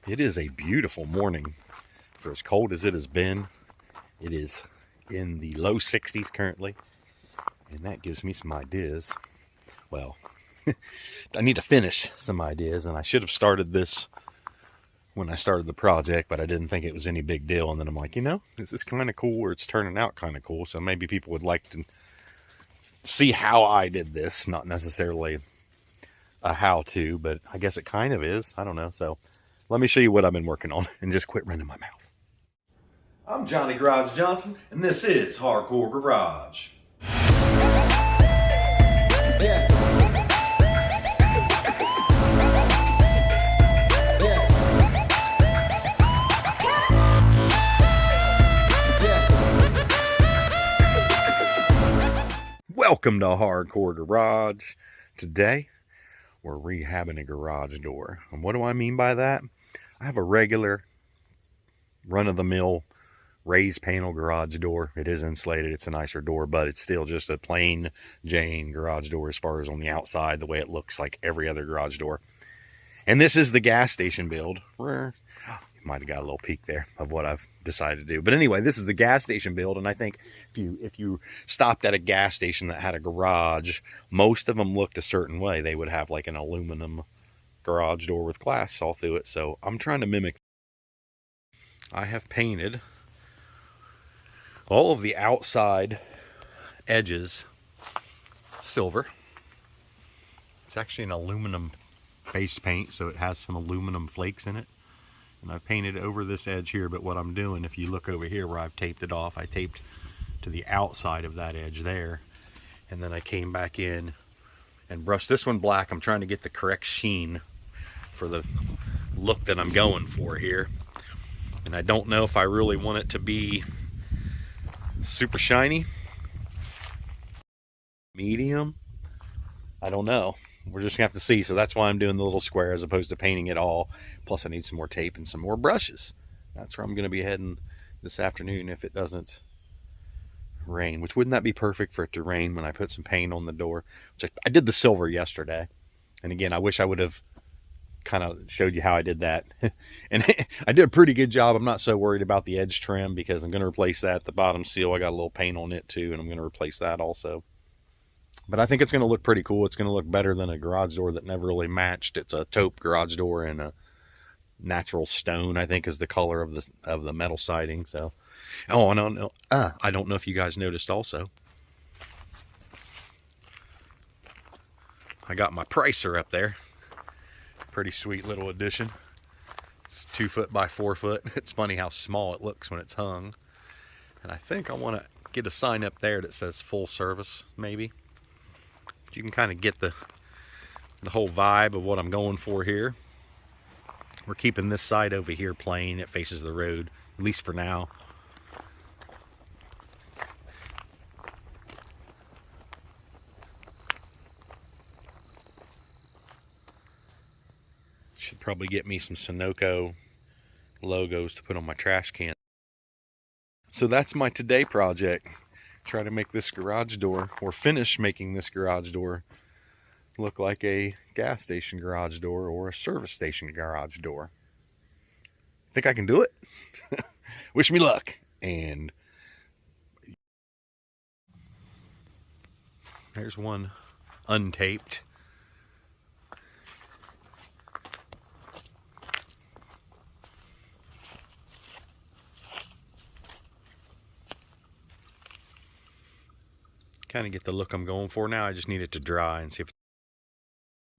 It is a beautiful morning for as cold as it has been. It is in the low 60s currently, and that gives me some ideas. Well, I need to finish some ideas, and I should have started this when I started the project, but I didn't think it was any big deal. And then I'm like, this is kind of cool, or it's turning out kind of cool, so maybe people would like to see how I did this, not necessarily a how-to, but I guess it kind of is. I don't know. So let me show you what I've been working on and just quit running my mouth. I'm Johnny Garage Johnson, and this is Hardcore Garage. Welcome to Hardcore Garage. Today, we're rehabbing a garage door. And what do I mean by that? I have a regular run-of-the-mill raised panel garage door. It is insulated. It's a nicer door, but it's still just a plain Jane garage door as far as on the outside, the way it looks like every other garage door. And this is the gas station build. You might have got a little peek there of what I've decided to do. But anyway, this is the gas station build, and I think if you stopped at a gas station that had a garage, most of them looked a certain way. They would have like an aluminum garage door with glass all through it. So I'm trying to mimic. I have painted all of the outside edges silver. It's actually an aluminum base paint, so it has some aluminum flakes in it. And I've painted over this edge here, but what I'm doing, if you look over here where I've taped it off, I taped to the outside of that edge there. And then I came back in and brushed this one black. I'm trying to get the correct sheen for the look that I'm going for here. And I don't know if I really want it to be super shiny, medium. I don't know. We're just gonna have to see. So that's why I'm doing the little square as opposed to painting it all. Plus I need some more tape and some more brushes. That's where I'm gonna be heading this afternoon if it doesn't rain, which wouldn't that be perfect for it to rain when I put some paint on the door, which I did the silver yesterday. And again, I wish I would have kind of showed you how I did that. And I did a pretty good job. I'm not so worried about the edge trim because I'm going to replace that. The bottom seal, I got a little paint on it too, and I'm going to replace that also. But I think it's going to look pretty cool. It's going to look better than a garage door that never really matched. It's a taupe garage door and a natural stone, I think, is the color of the metal siding. So, oh, no, I don't know if you guys noticed also. I got my pricer up there. Pretty sweet little addition. It's 2 foot by 4 foot. It's funny how small it looks when it's hung. And I think I want to get a sign up there that says full service, maybe. But you can kind of get the whole vibe of what I'm going for here. We're keeping this side over here plain. It faces the road, at least for now. Should probably get me some Sunoco logos to put on my trash can. So that's my today project. Try to make this garage door, or finish making this garage door, look like a gas station garage door or a service station garage door. Think I can do it? Wish me luck. And there's one untaped. Kind of get the look I'm going for now. I just need it to dry and see if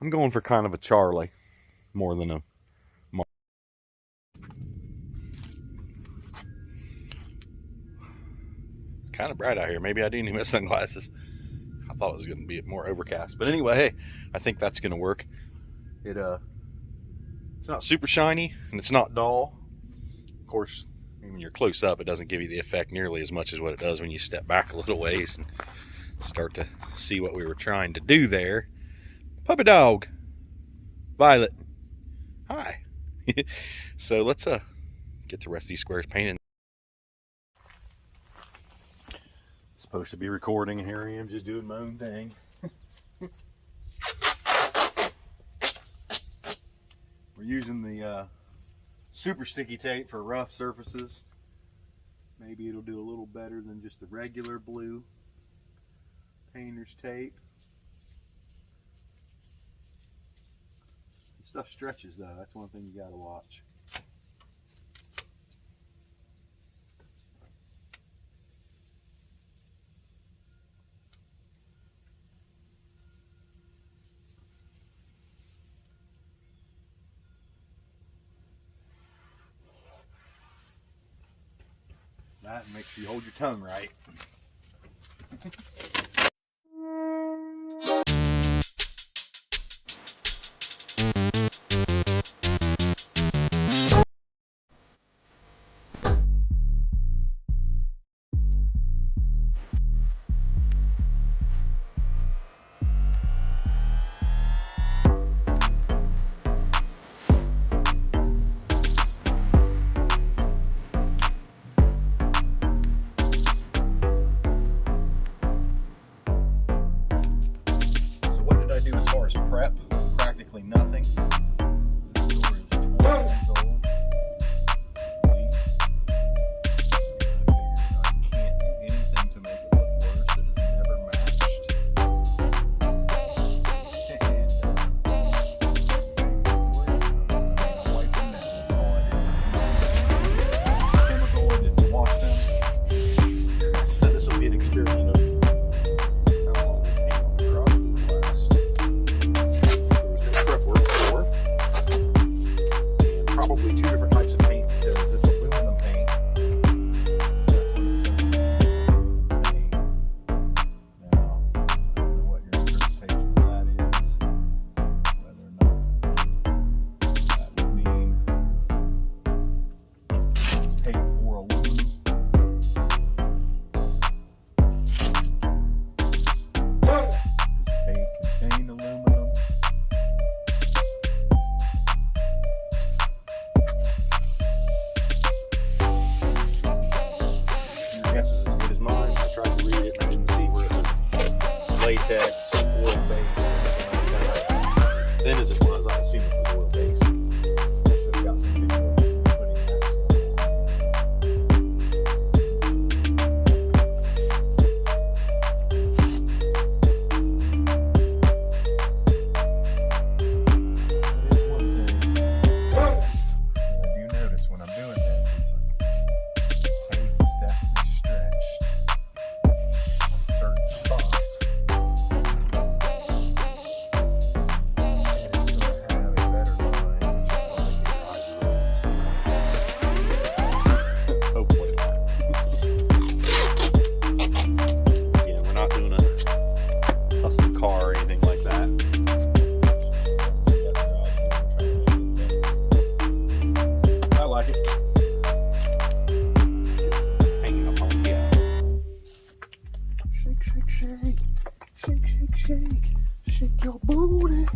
I'm going for kind of a Charlie more than a Mark. It's kind of bright out here. Maybe I do need my sunglasses. I thought it was going to be more overcast, but anyway, hey, I think that's going to work. It's not super shiny and it's not dull. Of course, when you're close up, it doesn't give you the effect nearly as much as what it does when you step back a little ways and start to see what we were trying to do there. Puppy dog, Violet, hi. So let's get the rest of these squares painted. Supposed to be recording, and here I am just doing my own thing. We're using the super sticky tape for rough surfaces. Maybe it'll do a little better than just the regular blue painter's tape. Stuff stretches though, that's one thing you gotta watch. That makes you hold your tongue right. Prep, practically nothing. This door is 12 years old. I can't do anything to make it look worse. It has never matched. And I wiped them down. That's all I did. Chemical, I didn't wash them. So this will be an experiment of probably two different types of paint, because this aluminum paint, that's what it says on the paint. Now, I don't know what your interpretation of that is, whether or not that would mean it's paint for aluminum. Does paint contain aluminum? Guess is as good as mine. I tried to read it and I didn't see where it was latex, oil based, anything like that. Thin as it was, I assumed it was oil based. So we got some video of putting that It is one thing that I do notice when I'm doing this. It's like tape is definitely stretched on certain spots, and it's going to have a better line, which will make your eyes a little hopefully not. Yeah, we're not doing a custom car or anything like that. I like it. Shake, shake, shake, shake, shake, shake, shake your booty,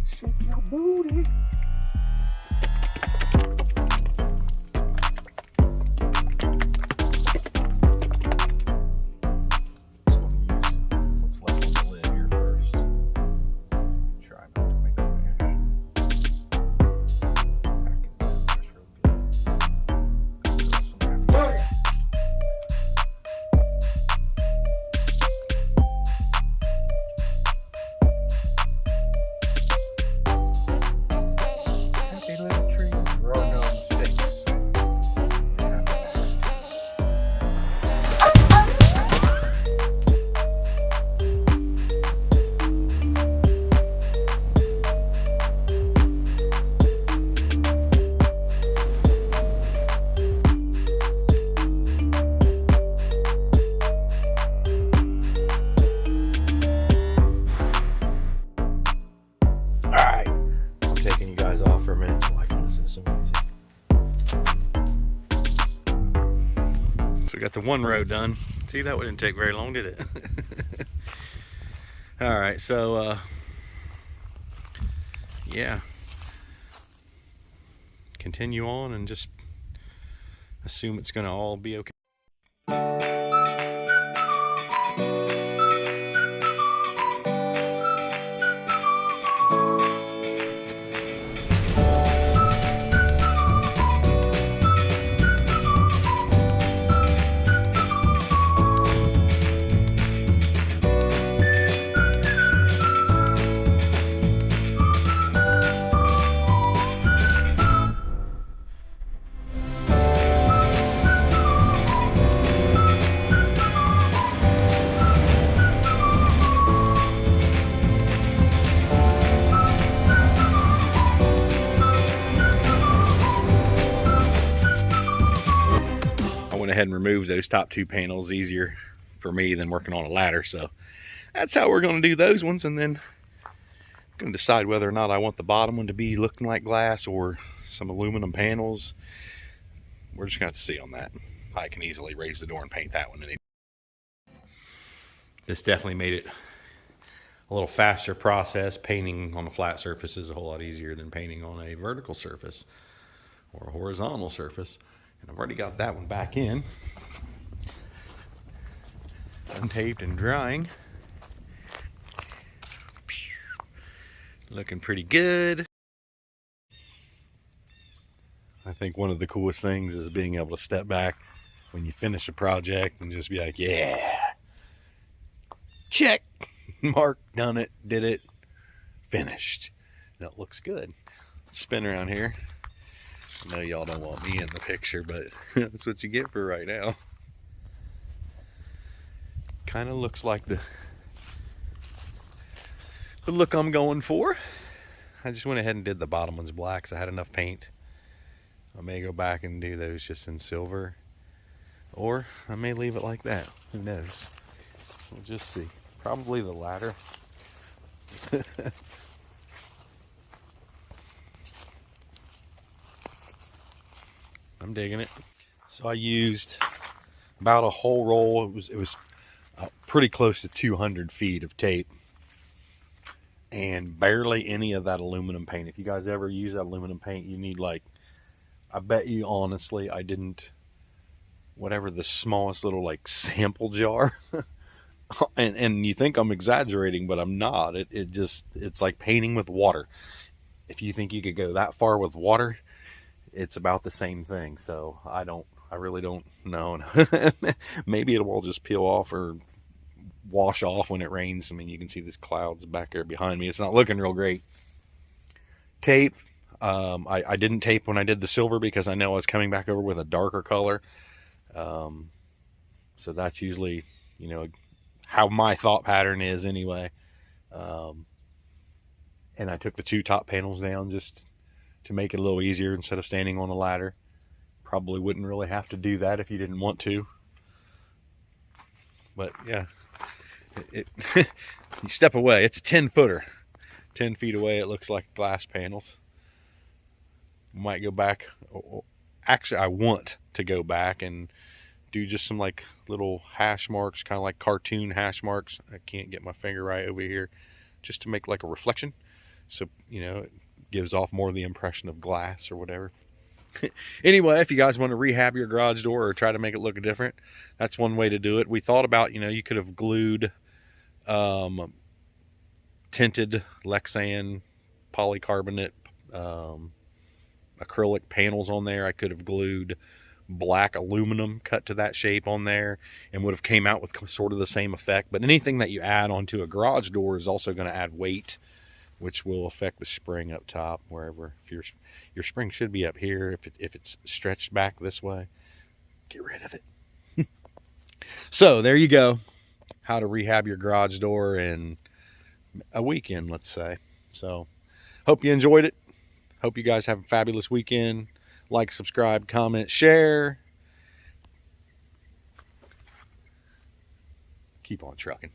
shake your booty. Just going to use what's left on the lid here first. Try not to make a mesh. Back in the mesh real good. Throw some after there. Happy little tree. There are no mistakes. Alright, I'm taking you guys off for a minute so I can listen to some music. So we got the one row done. See, that wouldn't take very long, did it? Alright, so yeah. Continue on and just assume it's gonna all be okay. ahead and remove those top 2 panels. Easier for me than working on a ladder. So that's how we're going to do those ones, and then I'm going to decide whether or not I want the bottom one to be looking like glass or some aluminum panels. We're just going to have to see on that. I can easily raise the door and paint that one. This definitely made it a little faster process. Painting on a flat surface is a whole lot easier than painting on a vertical surface or a horizontal surface. And I've already got that one back in, untaped and drying. Looking pretty good. I think one of the coolest things is being able to step back when you finish a project and just be like, yeah, check, mark, done it, did it, finished. And it looks good. Let's spin around here. I know y'all don't want me in the picture, but that's what you get for right now. Kind of looks like the look I'm going for. I just went ahead and did the bottom ones black because I had enough paint. I may go back and do those just in silver, or I may leave it like that. Who knows? We'll just see. Probably the latter. I'm digging it. So I used about a whole roll. It was pretty close to 200 feet of tape, and barely any of that aluminum paint. If you guys ever use that aluminum paint, you need, like, I bet you honestly I didn't, whatever the smallest little like sample jar. and you think I'm exaggerating, but I'm not. It's like painting with water. If you think you could go that far with water, it's about the same thing. So I really don't know. Maybe it will just peel off or wash off when it rains. I mean, you can see these clouds back there behind me. It's not looking real great. Tape. I didn't tape when I did the silver because I know I was coming back over with a darker color. So that's usually, how my thought pattern is anyway. And I took the 2 top panels down just to make it a little easier instead of standing on a ladder. Probably wouldn't really have to do that if you didn't want to. But yeah, you step away. It's a 10-footer. 10 feet away, it looks like glass panels. Might go back. Actually, I want to go back and do just some like little hash marks, kind of like cartoon hash marks. I can't get my finger right over here, just to make like a reflection. So, it gives off more of the impression of glass or whatever. Anyway, if you guys want to rehab your garage door or try to make it look different, that's one way to do it. We thought about, you could have glued tinted Lexan polycarbonate acrylic panels on there. I could have glued black aluminum cut to that shape on there and would have came out with sort of the same effect. But anything that you add onto a garage door is also going to add weight, which will affect the spring up top, wherever. If your spring should be up here, if it's stretched back this way, get rid of it. So there you go. How to rehab your garage door in a weekend, let's say. So hope you enjoyed it. Hope you guys have a fabulous weekend. Like, subscribe, comment, share. Keep on trucking.